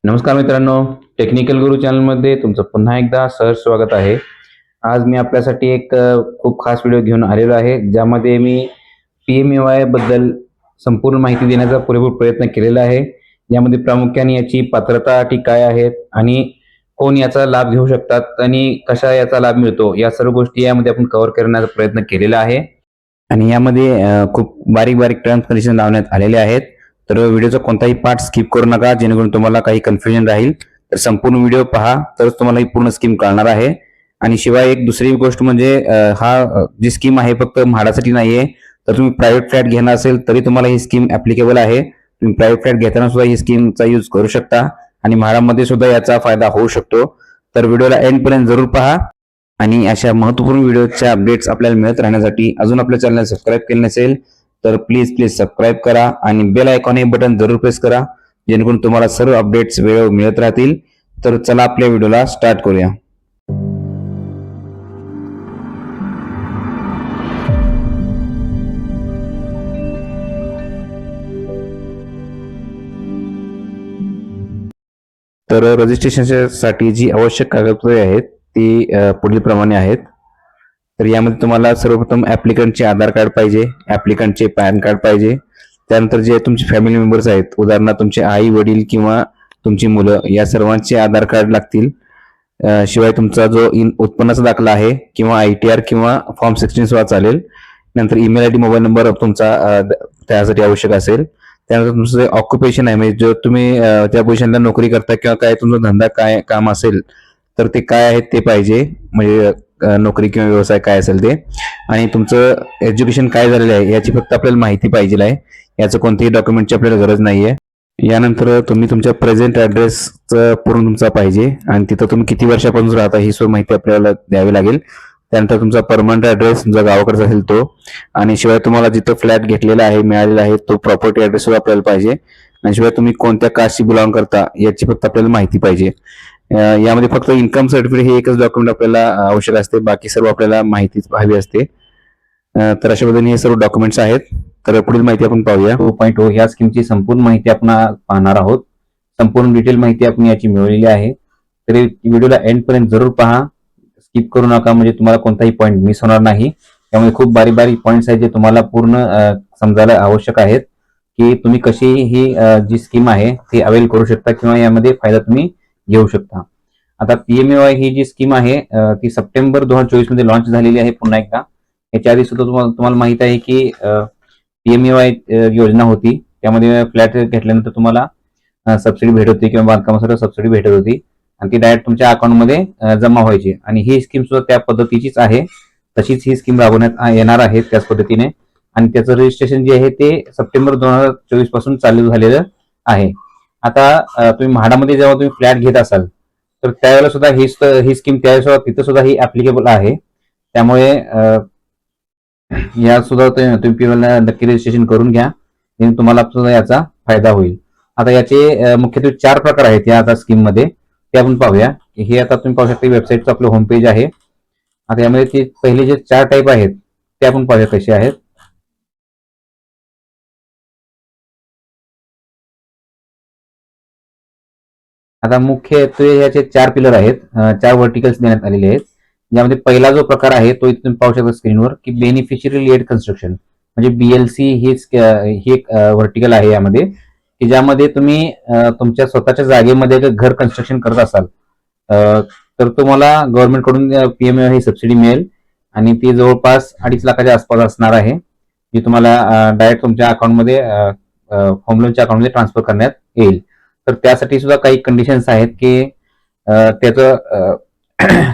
नमस्कार मित्रांनो, टेक्निकल गुरु चॅनलमध्ये तुमचं पुन्हा एकदा सहर्ष स्वागत आहे. आज मी आपल्यासाठी एक खूप खास व्हिडिओ घेऊन आलेलो आहे, ज्यामध्ये मी PMAY बद्दल संपूर्ण माहिती देण्याचा पुरेपूर प्रयत्न केलेला आहे. यामध्ये प्रामुख्याने याची पात्रता अटी काय आहेत आणि कोण याचा लाभ घेऊ शकतात आणि कशा याचा लाभ मिळतो, या सर्व गोष्टी यामध्ये आपण कव्हर करण्याचा प्रयत्न केलेला आहे. आणि यामध्ये खूप बारीक बारीक टर्म्स कंडिशन लावण्यात आलेले आहेत. तर व्हिडिओचा कोणताही पार्ट स्किप करू नका, जेणेकरून तुम्हाला काही कन्फ्युजन राहील. तर संपूर्ण व्हिडिओ पहा, तरच तुम्हाला ही पूर्ण स्कीम कळणार आहे. आणि शिवाय एक दुसरी गोष्ट म्हणजे जी स्कीम आहे फक्त म्हाडासाठी नाहीये. तर तुम्ही प्रायव्हेट फ्लॅट घेणार असेल तरी तुम्हाला ही स्कीम ऍप्लिकेबल आहे. तुम्ही प्रायव्हेट फ्लॅट घेताना सुद्धा ही स्कीमचा यूज करू शकता आणि म्हाडामध्ये सुद्धा याचा फायदा होऊ शकतो. तर व्हिडिओला एंड पर्यंत जरूर पहा. आणि अशा महत्त्वपूर्ण व्हिडिओच्या अपडेट्स आपल्याला मिळत राहण्यासाठी अजून आपल्या चॅनल सबस्क्राईब केले नसेल तर प्लीज सबस्क्राईब करा आणि बेल आयकॉन हे बटन जरूर प्रेस करा, जेणेकरून तुम्हाला सर्व अपडेट्स वेळेवर मिळत राहतील. तर चला आपल्या व्हिडिओला स्टार्ट करूया. तर रजिस्ट्रेशनसाठी जी आवश्यक कागदपत्रे आहेत ती पुढील प्रमाणे आहेत. तर यामध्ये तुम्हाला सर्वप्रथम ऍप्लिकंटचे आधार कार्ड पाहिजे, ऍप्लिकंटचे पॅन कार्ड पाहिजे. त्यानंतर जे तुमचे फॅमिली मेंबर्स आहेत, उदाहरणार्थ तुमचे आई वडील किंवा तुमची मुलं, या सर्वांचे आधार कार्ड लागतील. शिवाय तुमचा जो उत्पन्नाचा दाखला आहे किंवा ITR किंवा फॉर्म 16 सुद्धा चालेल. नंतर ईमेल ID, मोबाईल नंबर तुमचा त्यासाठी आवश्यक असेल. त्यानंतर तुमचं जे ऑक्युपेशन आहे, म्हणजे जो तुम्ही त्या पोझिशनला नोकरी करता किंवा काय तुमचा धंदा काय काम असेल तर ते काय आहे ते पाहिजे, म्हणजे नोकरी किंवा व्यवसाय काय असेल ते. आणि तुमचं एज्युकेशन काय झालेलं आहे याची फक्त आपल्याला माहिती पाहिजे आहे. याचं कोणत्याही डॉक्युमेंटची आपल्याला गरज नाहीये. यानंतर तुम्ही तुमच्या प्रेझेंट ऍड्रेसचं पूर्ण तुमचा पाहिजे आणि तिथं तुम्ही किती वर्षापासून राहता ही सर्व माहिती आपल्याला द्यावी लागेल. त्यानंतर तुमचा परमनंट ऍड्रेस तुमचा गावाकडचा असेल तो, आणि शिवाय तुम्हाला जिथं फ्लॅट घेतलेला आहे मिळालेला आहे तो प्रॉपर्टी ऍड्रेस सुद्धा आपल्याला पाहिजे. आणि शिवाय तुम्ही कोणत्या कास्टशी बिलॉंग करता याची फक्त आपल्याला माहिती पाहिजे. यामध्ये फक्त इन्कम सर्टिफिकेट हे एकच डॉक्युमेंट आपल्याला आवश्यक असते, बाकी सर्व आपल्याला माहिती हवी असते. तर अशा पद्धतीने हे सर्व डॉक्युमेंट्स आहेत. तर पुढील माहिती आपण पाहूया. 2.0 ह्या स्कीमची संपूर्ण माहिती आपण पाहणार आहोत. संपूर्ण डिटेल माहिती आपण याची मिळवलेली आहे. तर व्हिडिओला एंड पर्यंत जरूर पहा, स्किप करू नका, म्हणजे तुम्हाला कोणताही पॉईंट मिस होणार नाही. त्यामुळे खूप बारीक बारीक पॉईंट्स आहेत जे तुम्हाला पूर्ण समजायला आवश्यक आहेत, की तुम्ही कशी ही जी स्कीम आहे ती अवेल करू शकता किंवा यामध्ये फायदा तुम्ही घेऊ शकता. आता PMAY ही जी स्कीम आहे ती सप्टेंबर 2024 मध्ये लॉन्च झालेली आहे. पुन्हा एकदा याच्या आधी सुद्धा तुम्हाला माहित आहे की PMAY योजना होती, त्यामध्ये फ्लॅट घेतल्यानंतर तुम्हाला सबसिडी भेटत होती किंवा बांधकामासाठी सबसिडी भेटत होती आणि ती डायरेक्ट तुमच्या अकाउंटमध्ये जमा व्हायची. आणि ही स्कीम सुद्धा त्या पद्धतीचीच आहे. तशीच ही स्कीम राबवण्यात येणार आहे त्याच पद्धतीने. आणि त्याचं रजिस्ट्रेशन जे आहे ते सप्टेंबर 2024 पासून चालू झालेलं आहे. आता तुम्ही म्हाडामध्ये जेव्हा तुम्ही फ्लॅट घेत असाल तर त्यावेळेला सुद्धा ही स्कीम त्यावेळेस तिथं सुद्धा ही ऍप्लिकेबल आहे. त्यामुळे या सुद्धा तुम्ही नक्की रजिस्ट्रेशन करून घ्या, तुम्हाला सुद्धा याचा फायदा होईल. आता याचे मुख्यत्वे 4 प्रकार आहेत या आता स्कीम मध्ये, ते आपण पाहूया. हे आता तुम्ही पाहू शकता वेबसाईटचं आपलं होम पेज आहे. आता यामध्ये ते पहिले जे 4 टाईप आहेत ते आपण पाहूया कसे आहेत. आता मुख्यत्वे याचे 4 पिलर आहेत, 4 व्हर्टिकल्स देण्यात आलेले आहेत. यामध्ये पहिला जो प्रकार आहे तो इथे तुम्ही पाहू शकता स्क्रीनवर, की बेनिफिशियरी लेड कन्स्ट्रक्शन, म्हणजे BLC ही एक व्हर्टिकल आहे यामध्ये, की ज्यामध्ये तुम्ही तुमच्या स्वतःच्या जागेमध्ये जर घर कन्स्ट्रक्शन करत असाल तर तुम्हाला गव्हर्नमेंट कडून PMAY ही सबसिडी मिळेल आणि ती जवळपास 2.5 लाखाच्या आसपास असणार आहे, जी तुम्हाला डायरेक्ट तुमच्या अकाउंटमध्ये होम लोनच्या अकाउंटमध्ये ट्रान्सफर करण्यात येईल. तर त्यासाठी सुद्धा काही कंडिशन्स आहेत, की त्याचं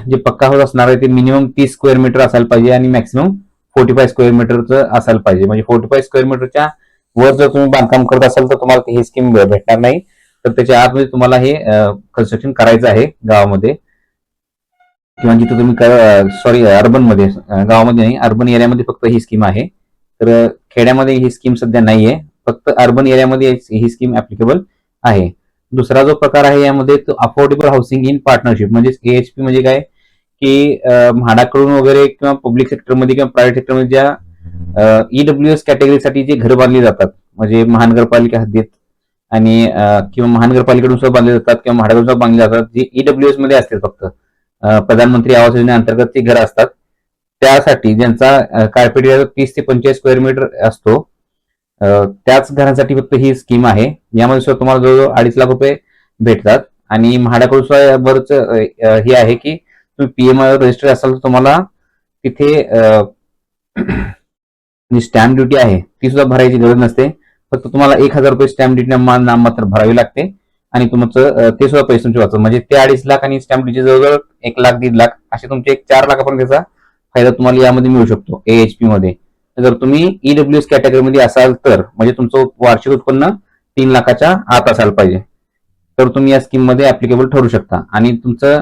जे पक्का हाऊस असणार आहे ते मिनिमम 30 स्क्वेअर मीटर असायला पाहिजे आणि मॅक्सिमम 45 स्क्वेअर मीटरचं असायला पाहिजे. म्हणजे 45 स्क्वेअर मीटरच्या वर जर तुम्ही बांधकाम करत असाल तर तुम्हाला ही स्कीम भेटणार नाही. तर त्याच्या आतमध्ये तुम्हाला हे कन्स्ट्रक्शन करायचं आहे गावामध्ये किंवा जिथे तुम्ही अर्बन मध्ये, गावामध्ये नाही, अर्बन एरियामध्ये फक्त ही स्कीम आहे. तर खेड्यामध्ये ही स्कीम सध्या नाहीये, फक्त अर्बन एरियामध्ये ही स्कीम ऍप्लिकेबल आहे. दुसरा जो प्रकार आहे यामध्ये तो अफोर्डेबल हाऊसिंग इन पार्टनरशिप, म्हणजे AHP म्हणजे काय, की म्हाडाकडून वगैरे किंवा पब्लिक सेक्टरमध्ये किंवा प्रायव्हेट सेक्टरमध्ये ज्या EWS कॅटेगरीसाठी जे घर बांधली जातात, म्हणजे महानगरपालिका हद्दीत आणि किंवा महानगरपालिकेकडून सुद्धा बांधले जातात किंवा म्हाडाकडून सुद्धा बांधले जातात, जे ईडब्ल्यूएस मध्ये असतील फक्त प्रधानमंत्री आवास योजनेअंतर्गत ती घरं असतात. त्यासाठी ज्यांचा कार्पेट एरिया 30 ते 45 स्क्वेअर मीटर असतो, त्याच घरांसाठी फक्त ही स्कीम आहे. यामध्ये सुद्धा तुम्हाला जवळजवळ 2.5 लाख रुपये भेटतात. आणि म्हाडाकडून सुद्धा बरंच हे आहे की तुम्ही पीएमआय रजिस्टर असाल तर तुम्हाला तिथे जी स्टॅम्प ड्युटी आहे ती सुद्धा भरायची गरज नसते. फक्त तुम्हाला 1,000 रुपये स्टॅम्प ड्युटी नाममात्र भरावी लागते आणि तुमचं ते सुद्धा पैसे तुमचे वाचतात. म्हणजे ते 2.5 लाख आणि स्टॅम्प ड्युटी जवळजवळ 1 लाख 1.5 लाख असे तुमचे 4 लाखापर्यंत त्याचा फायदा तुम्हाला यामध्ये मिळू शकतो एएचपी मध्ये. जर तुम्ही ईडब्ल्यूएस कॅटेगरीमध्ये असाल तर, म्हणजे तुमचं वार्षिक उत्पन्न 3 लाखाच्या आत असायला पाहिजे, तर तुम्ही या स्कीम मध्ये ऍप्लिकेबल ठरू शकता. आणि तुमचं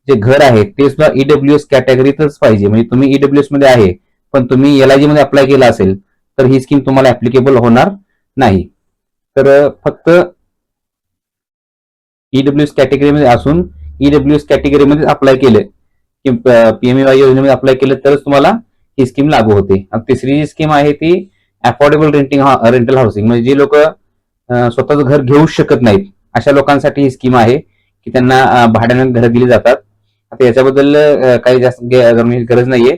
जे घर आहे ते सुद्धा ईडब्ल्यूएस कॅटेगरीतच पाहिजे. म्हणजे तुम्ही ईडब्ल्यूएस मध्ये आहे पण तुम्ही एलआयजी मध्ये अप्लाय केला असेल तर ही स्कीम तुम्हाला ऍप्लिकेबल होणार नाही. तर फक्त ईडब्ल्यूएस कॅटेगरीमध्ये असून ईडब्ल्यूएस कॅटेगरीमध्ये अप्लाय केले किंवा पीएमएवाय योजनेमध्ये अप्लाय केलं तरच तुम्हाला ही स्कीम लागू होते. तिसरी जी स्कीम आहे ती अफोर्डेबल रेंटल हाऊसिंग, म्हणजे जे लोक स्वतःचं घर घेऊ शकत नाहीत अशा लोकांसाठी ही स्कीम आहे की त्यांना भाड्याने घरं दिली जातात. आता याच्याबद्दल काही जास्त गरज नाहीये.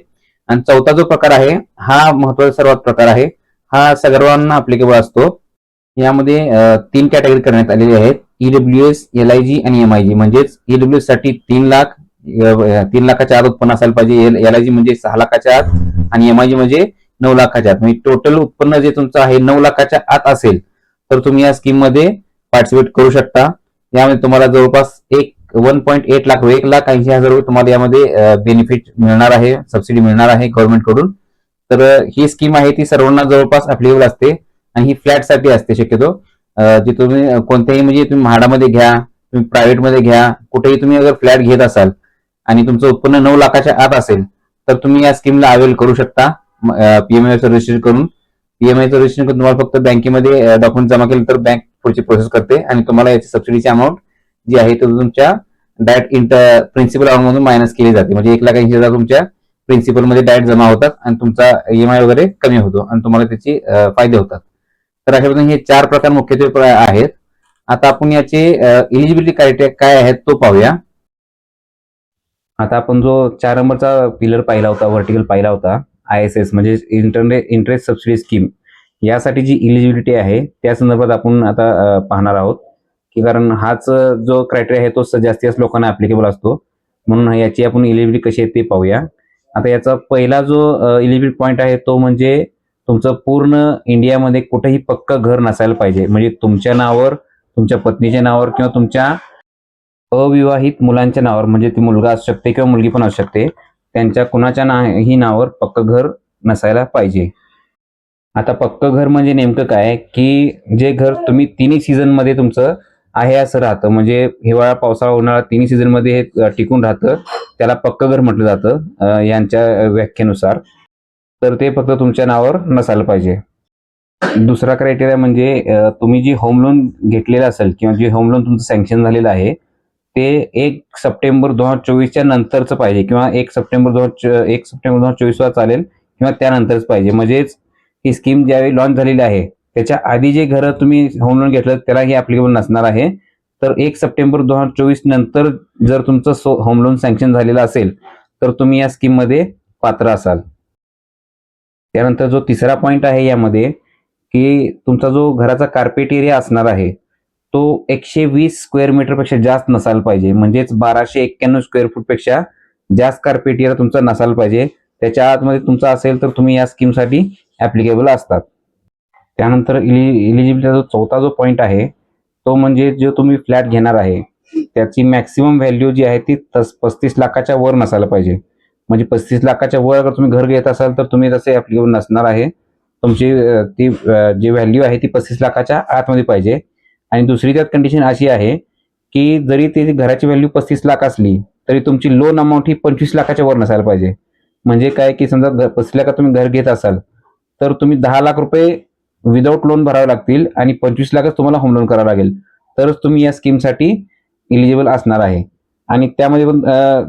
आणि चौथा जो प्रकार आहे हा महत्वाचा सर्वात प्रकार आहे, हा सर्वांना अप्लिकेबल असतो. यामध्ये 3 कॅटेगरी करण्यात आलेली आहेत, ईडब्ल्यूएस, एलआयजी आणि एमआयजी. म्हणजेच ईडब्ल्यूएस साठी 3 लाख 3 लाखाच्या आत उत्पन्न असायला पाहिजे, एलआयजी म्हणजे 6 लाखाच्या आत आणि एमआयजी म्हणजे 9 लाखाच्या आत. म्हणजे टोटल उत्पन्न जे तुमचं आहे 9 लाखाच्या आत असेल तर तुम्ही या स्कीम मध्ये पार्टिसिपेट करू शकता. यामध्ये तुम्हाला जवळपास 1.8 लाख 1,80,000 तुम्हाला यामध्ये बेनिफिट मिळणार आहे, सबसिडी मिळणार आहे गव्हर्नमेंट कडून. तर ही स्कीम आहे ती सर्वांना जवळपास अप्लिकेबल असते आणि ही फ्लॅट साठी असते शक्यतो. जे तुम्ही कोणत्याही, म्हणजे तुम्ही म्हाडामध्ये घ्या, तुम्ही प्रायव्हेट मध्ये घ्या, कुठेही तुम्ही अगर फ्लॅट घेत असाल आणि तुमचं उत्पन्न 9 लाखाच्या आत असेल तर तुम्ही या स्कीमला अवेल करू शकता पीएमआयचं रजिस्ट्रेशन करून. पीएमआयचं रजिस्ट्रेशन करून तुम्हाला फक्त बँकेमध्ये डॉक्युमेंट जमा केले तर बँक पुढची प्रोसेस करते आणि तुम्हाला याची सबसिडीची अमाऊंट जी आहे ती तुमच्या डायरेक्ट प्रिन्सिपल अमाऊंट मधून मायनस केली जाते. म्हणजे 1,80,000 तुमच्या प्रिन्सिपल मध्ये डायरेक्ट जमा होतात आणि तुमचा ईएमआय वगैरे कमी होतो आणि तुम्हाला त्याचे फायदे होतात. तर अशा पद्धतीने हे 4 प्रकार मुख्यत्वे आहेत. आता आपण याचे इलिजिबिलिटी क्रायटेरिया काय आहेत तो पाहूया. आता आपण जो 4 नंबरचा पिलर पाहिला होता, व्हर्टिकल पाहिला होता, ISS म्हणजे इंटरेस्ट सबसिडी स्कीम, यासाठी जी इलिजिबिलिटी आहे त्या संदर्भात आपण आता पाहणार आहोत. की कारण हाच जो क्रायटेरिया आहे तो जास्तीत जास्त लोकांना ऍप्लिकेबल असतो, म्हणून याची आपण इलिजिबिलिटी कशी आहे ते पाहूया. आता याचा पहिला जो इलिजिबिलिटी पॉईंट आहे तो म्हणजे तुमचं पूर्ण इंडियामध्ये कुठेही पक्क घर नसायला पाहिजे. म्हणजे तुमच्या नावावर, तुमच्या पत्नीच्या नावावर किंवा तुमच्या अविवाहित मुलांच्या नावावर, म्हणजे ती मुलगा असू शकते किंवा मुलगी पण असू शकते, त्यांच्या कुणाच्या ही नावावर पक्क घर नसायला पाहिजे. आता पक्क घर म्हणजे नेमकं काय की जे घर तुम्ही तिन्ही सीझन मध्ये तुमचं आहे असं राहतं, म्हणजे हिवाळा, पावसाळा, उन्हाळा तिन्ही सीझन मध्ये हे टिकून राहतं, त्याला पक्क घर म्हटलं जातं यांच्या व्याख्येनुसार. तर ते फक्त तुमच्या नावावर नसायला पाहिजे. दुसरा क्रायटेरिया म्हणजे तुम्ही जी होम लोन घेतलेलं असेल किंवा जे होम लोन तुमचं सँक्शन झालेलं आहे ते 1 सप्टेंबर 2024च्या नंतरचं पाहिजे किंवा 1 सप्टेंबर 2024 वा चालेल किंवा त्यानंतरच पाहिजे. म्हणजेच ही स्कीम ज्यावेळी लॉन्च झालेली आहे त्याच्या आधी जे घर तुम्ही होम लोन घेतलं त्याला हे ऍप्लिकेबल नसणार आहे. तर 1 सप्टेंबर 2024 नंतर जर तुमचं होम लोन सँक्शन झालेलं असेल तर तुम्ही या स्कीम मध्ये पात्र असाल. त्यानंतर जो तिसरा पॉईंट आहे यामध्ये की तुमचा जो घराचा कार्पेट एरिया असणार आहे तो 120 स्क्वेअर मीटर पेक्षा जास्त नसायला पाहिजे. म्हणजेच 1291 स्क्वेअर फूट पेक्षा जास्त कार्पेट एरिया तुमचा नसायला पाहिजे. त्याच्या आतमध्ये तुमचा असेल तर तुम्ही या स्कीमसाठी ऍप्लिकेबल असतात. त्यानंतर इलिजिबिलिटीचा चौथा जो पॉईंट आहे तो म्हणजे जो तुम्ही फ्लॅट घेणार आहे त्याची मॅक्सिमम व्हॅल्यू जी आहे ती 35 लाखाच्या वर नसायला पाहिजे. म्हणजे 35 लाखाच्या वर अगर तुम्ही घर घेत असाल तर तुम्ही तसे ऍप्लिकेबल नसणार आहे. तुमची ती जी व्हॅल्यू आहे ती 35 लाखाच्या आतमध्ये पाहिजे. आणि दुसरी त्यात कंडिशन अशी आहे की जरी ती घराची व्हॅल्यू 35 लाख असली तरी तुमची लोन अमाऊंट ही 25 लाखाच्या वर नसायला पाहिजे. म्हणजे काय की समजा 35 लाखात तुम्ही घर घेत असाल तर तुम्ही 10 लाख रुपये विदाऊट लोन भरावे लागतील आणि 25 लाखच तुम्हाला होम लोन करावं लागेल तरच तुम्ही या स्कीमसाठी इलिजिबल असणार आहे. आणि त्यामध्ये पण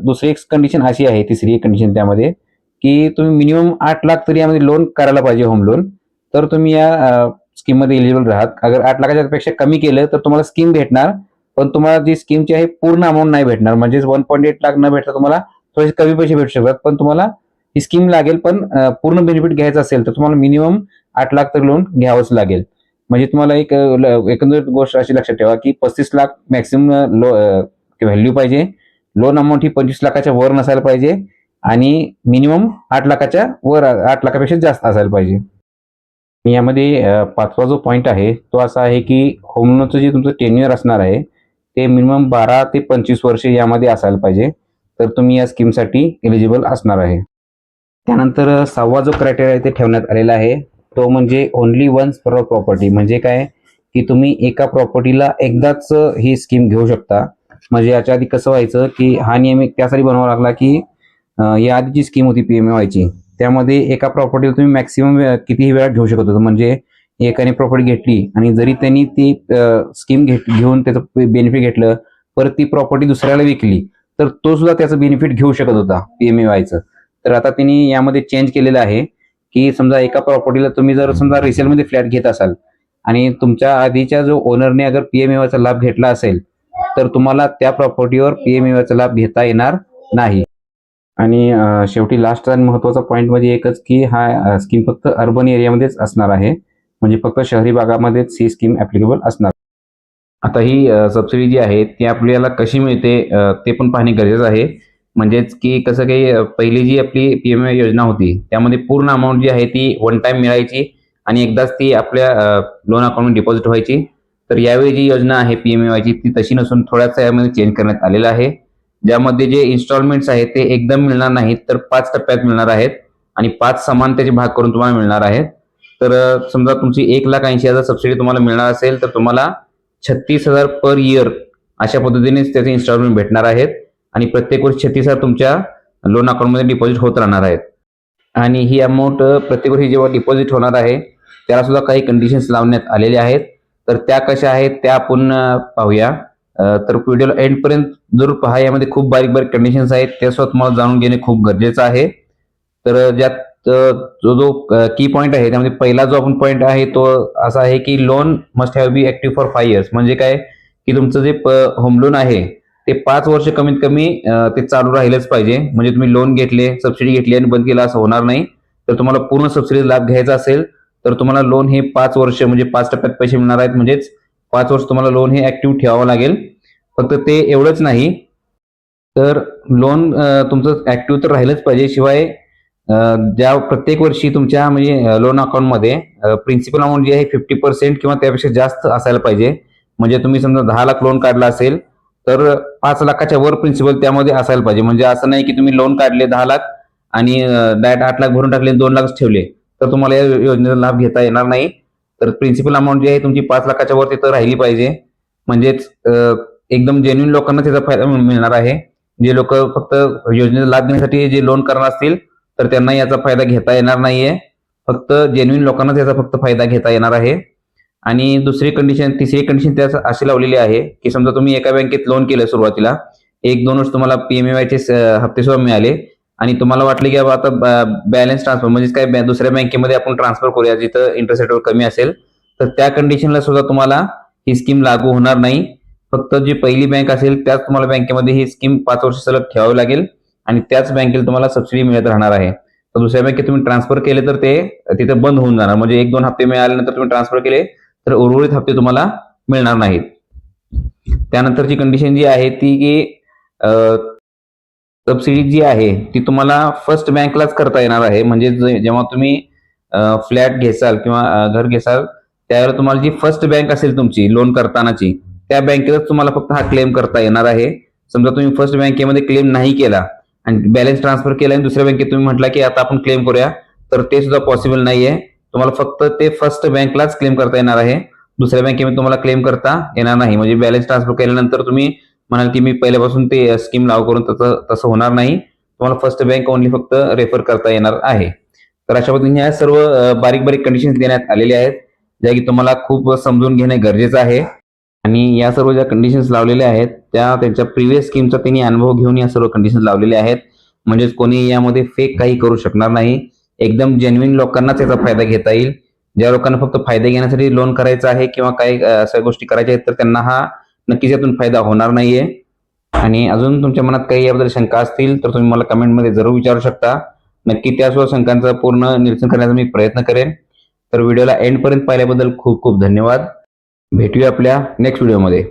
दुसरी एक कंडिशन अशी आहे, तिसरी एक कंडिशन त्यामध्ये की तुम्ही मिनिमम 8 लाख तरी यामध्ये लोन करायला पाहिजे होम लोन, तर तुम्ही या स्कीम मध्ये एलिजिबल राहात. अगर 8 लाखाच्या पेक्षा कमी केलं तर तुम्हाला स्कीम भेटणार, पण तुम्हाला जी स्कीमची आहे पूर्ण अमाऊंट नाही भेटणार. म्हणजेच 1.8 लाख न भेटता तुम्हाला थोडेसे कमी पैसे भेटू शकतात, पण तुम्हाला ही स्कीम लागेल. पण पूर्ण बेनिफिट घ्यायचं असेल तर तुम्हाला मिनिमम 8 लाख तर लोन घ्यावंच लागेल. म्हणजे तुम्हाला एक एकंदरीत गोष्ट अशी लक्षात ठेवा की 35 लाख मॅक्सिमम व्हॅल्यू पाहिजे. लोन अमाऊंट ही 25 लाखाच्या वर नसायला पाहिजे आणि मिनिमम 8 लाखाच्या वर, 8 लाखापेक्षा जास्त असायला पाहिजे. यामध्ये 5वा जो पॉईंट आहे तो असा आहे की होम लोनचं जे तुमचं टेन्युअर असणार आहे ते मिनिमम 12 ते 25 वर्षे यामध्ये असायला पाहिजे, तर तुम्ही या स्कीमसाठी एलिजिबल असणार आहे. त्यानंतर 6वा जो क्रायटेरिया आहे ते ठेवण्यात आलेला आहे तो म्हणजे ओनली वन्स पर प्रॉपर्टी. म्हणजे काय की तुम्ही एका प्रॉपर्टीला एकदाच ही स्कीम घेऊ शकता. म्हणजे याच्या आधी कसं व्हायचं की हा नियम एक त्यासाठी बनवावा लागला की या आधी जी स्कीम होती PMAY त्यामध्ये एका प्रॉपर्टीला तुम्ही मॅक्सिमम कितीही वेळा घेऊ शकत होता. म्हणजे एकाने प्रॉपर्टी घेतली आणि जरी त्यांनी ती स्कीम घेऊन त्याचं बेनिफिट घेतलं, परत ती प्रॉपर्टी दुसऱ्याला विकली तर तो सुद्धा त्याचं बेनिफिट घेऊ शकत होता PMAYचं. तर आता त्यांनी यामध्ये चेंज केलेलं आहे की समजा एका प्रॉपर्टीला तुम्ही जर समजा रिसेलमध्ये फ्लॅट घेत असाल आणि तुमच्या आधीच्या जो ओनरने अगर PMAYचा लाभ घेतला असेल तर तुम्हाला त्या प्रॉपर्टीवर PMAYचा लाभ घेता येणार नाही. आणि शेवटी लास्ट आणि महत्त्वाचा पॉईंट म्हणजे एकच की हा स्कीम फक्त अर्बन एरियामध्येच असणार आहे. म्हणजे फक्त शहरी भागामध्येच ही स्कीम ऍप्लिकेबल असणार. आता ही सबसिडी जी आहे ती आपल्याला कशी मिळते ते पण पाहणे गरजेचं आहे. म्हणजेच की कसं काही पहिली जी आपली PMAY योजना होती त्यामध्ये पूर्ण अमाऊंट जी आहे ती वन टाइम मिळायची आणि एकदाच ती आपल्या लोन अकाउंटमध्ये डिपॉझिट व्हायची. तर यावेळी जी योजना आहे PMAYची ती तशी नसून थोड्यासा यामध्ये चेंज करण्यात आलेला आहे, ज्यामध्ये जे इन्स्टॉलमेंट्स आहेत ते एकदम मिळणार नाहीत तर 5 टप्प्यात मिळणार आहेत आणि 5 समान त्याचे भाग करून तुम्हाला मिळणार आहेत. तर समजा तुमची 1,80,000 सबसिडी तुम्हाला मिळणार असेल तर तुम्हाला 36,000 पर इयर अशा पद्धतीने त्याचे इन्स्टॉलमेंट भेटणार आहेत आणि प्रत्येक वर्षी 36,000 तुमच्या लोन अकाउंटमध्ये डिपॉझिट होत राहणार आहेत. आणि ही अमाऊंट प्रत्येक वर्षी जेव्हा डिपॉझिट होणार आहे त्याला सुद्धा काही कंडिशन्स लावण्यात आलेले आहेत. तर त्या कशा आहेत त्या आपण पाहूया. तर व्हिडिओला एंडपर्यंत जरूर पहा. यामध्ये खूप बारीक बारीक कंडिशन्स आहेत त्या सुद्धा तुम्हाला जाणून घेणे खूप गरजेचं आहे. तर ज्यात जो की पॉईंट आहे त्यामध्ये पहिला जो आपण पॉईंट आहे तो असा आहे की loan must have be active for 5 years. म्हणजे काय की तुमचं जे होम लोन आहे ते 5 वर्ष कमीत कमी ते चालू राहिलंच पाहिजे. म्हणजे तुम्ही लोन घेतले, सबसिडी घेतली आणि बंद केला असं होणार नाही. तर तुम्हाला पूर्ण सबसिडी लाभ घ्यायचा असेल तर तुम्हाला लोन हे 5 वर्ष म्हणजे 5 टप्प्यात पैसे मिळणार आहेत. म्हणजेच 5 वर्ष तुम्हाला लोन हे ऍक्टिव्ह ठेवावं लागेल. फक्त ते एवढंच नाही तर लोन तुमचं ऍक्टिव्ह तर राहिलंच पाहिजे. शिवाय ज्या प्रत्येक वर्षी तुमच्या म्हणजे लोन अकाउंटमध्ये प्रिन्सिपल अमाऊंट जी आहे 50% किंवा त्यापेक्षा जास्त असायला पाहिजे. म्हणजे तुम्ही समजा 10 लाख लोन काढला असेल तर 5 लाखाच्या वर प्रिन्सिपल त्यामध्ये असायला पाहिजे. म्हणजे असं नाही की तुम्ही लोन काढले 10 लाख आणि डायरेक्ट 8 लाख भरून टाकले 2 लाख ठेवले तर तुम्हाला या योजनेचा लाभ घेता येणार नाही. तर प्रिन्सिपल अमाऊंट जी आहे तुमची 5 लाखाच्या वर तिथं राहिली पाहिजे. म्हणजेच एकदम जेन्युइन लोकांना त्याचा फायदा मिळणार आहे. जे लोक फक्त योजनेचा लाभ घेण्यासाठी जे लोन करणार असतील तर त्यांना याचा फायदा घेता येणार नाहीये. फक्त जेन्युइन लोकांना त्याचा फक्त फायदा घेता येणार आहे. आणि तिसरी कंडिशन त्या अशी लावलेली आहे की समजा तुम्ही एका बँकेत लोन केलं सुरुवातीला 1-2 वर्ष तुम्हाला PMAYचे हप्ते सुद्धा मिळाले आणि तुम्हाला वाटले की आता बॅलन्स ट्रान्सफर म्हणजे काय दुसऱ्या बँकेमध्ये आपण ट्रान्सफर करूया जिथं इंटरेस्ट रेट कमी असेल, तर त्या कंडिशनला सुद्धा तुम्हाला ही स्कीम लागू होणार नाही. फक्त जी पहिली बँक असेल त्याच तुम्हाला बँकेमध्ये ही स्कीम 5 वर्ष सलग ठेवावी लागेल आणि त्याच बँकेला तुम्हाला सबसिडी मिळत राहणार आहे. तर दुसऱ्या बँकेत तुम्ही ट्रान्सफर केले तर ते तिथे बंद होऊन जाणार. म्हणजे 1-2 हप्ते मिळाल्यानंतर तुम्ही ट्रान्सफर केले तर उर्वरित हप्ते तुम्हाला मिळणार नाहीत. त्यानंतरची कंडिशन जी आहे ती की सबसिडी जी आहे ती तुम्हाला फर्स्ट बँकलाच करता येणार आहे. म्हणजे जेव्हा तुम्ही फ्लॅट घेसाल किंवा घर घेसाल त्यावेळेला तुम्हाला जी फर्स्ट बँक असेल तुमची लोन करतानाची त्या बँकेतच तुम्हाला फक्त हा क्लेम करता येणार आहे. समजा तुम्ही फर्स्ट बँकेमध्ये क्लेम नाही केला आणि बॅलन्स ट्रान्सफर केला आणि दुसऱ्या बँकेत तुम्ही म्हटला की आता आपण क्लेम करूया तर ते सुद्धा पॉसिबल नाहीये. तुम्हाला फक्त ते फर्स्ट बँकलाच क्लेम करता येणार आहे. दुसऱ्या बँकेमध्ये तुम्हाला क्लेम करता येणार नाही. म्हणजे बॅलन्स ट्रान्सफर केल्यानंतर तुम्ही म्हणाल की मी पहिल्यापासून ते स्कीम लागू करून तसं होणार नाही. तुम्हाला फर्स्ट बँक ओनली फक्त रेफर करता येणार आहे. तर अशा पद्धतीने या सर्व बारीक बारीक कंडिशन्स देण्यात आलेल्या आहेत ज्या की तुम्हाला खूप समजून घेणे गरजेचं आहे. आणि या सर्व ज्या कंडिशन्स लावलेल्या आहेत त्या त्यांच्या प्रिव्हियस स्कीमचा त्यांनी अनुभव घेऊन या सर्व कंडिशन्स लावलेल्या आहेत. म्हणजेच कोणी यामध्ये फेक काही करू शकणार नाही. एकदम जेन्युइन लोकांनाच याचा फायदा घेता येईल. ज्या लोकांना फक्त फायदे घेण्यासाठी लोन करायचं आहे किंवा काही अशा गोष्टी करायच्या आहेत तर त्यांना हा नक्कीच यातून फायदा होणार नाहीये. आणि अजून तुमच्या मनात काही याबद्दल शंका असतील तर तुम्ही मला कमेंटमध्ये जरूर विचारू शकता. नक्की त्या सर्व शंकांचं पूर्ण निरसन करण्याचा मी प्रयत्न करेन. तर व्हिडिओला एंडपर्यंत पाहिल्याबद्दल खूप खूप धन्यवाद. भेटूया आपल्या नेक्स्ट व्हिडिओमध्ये.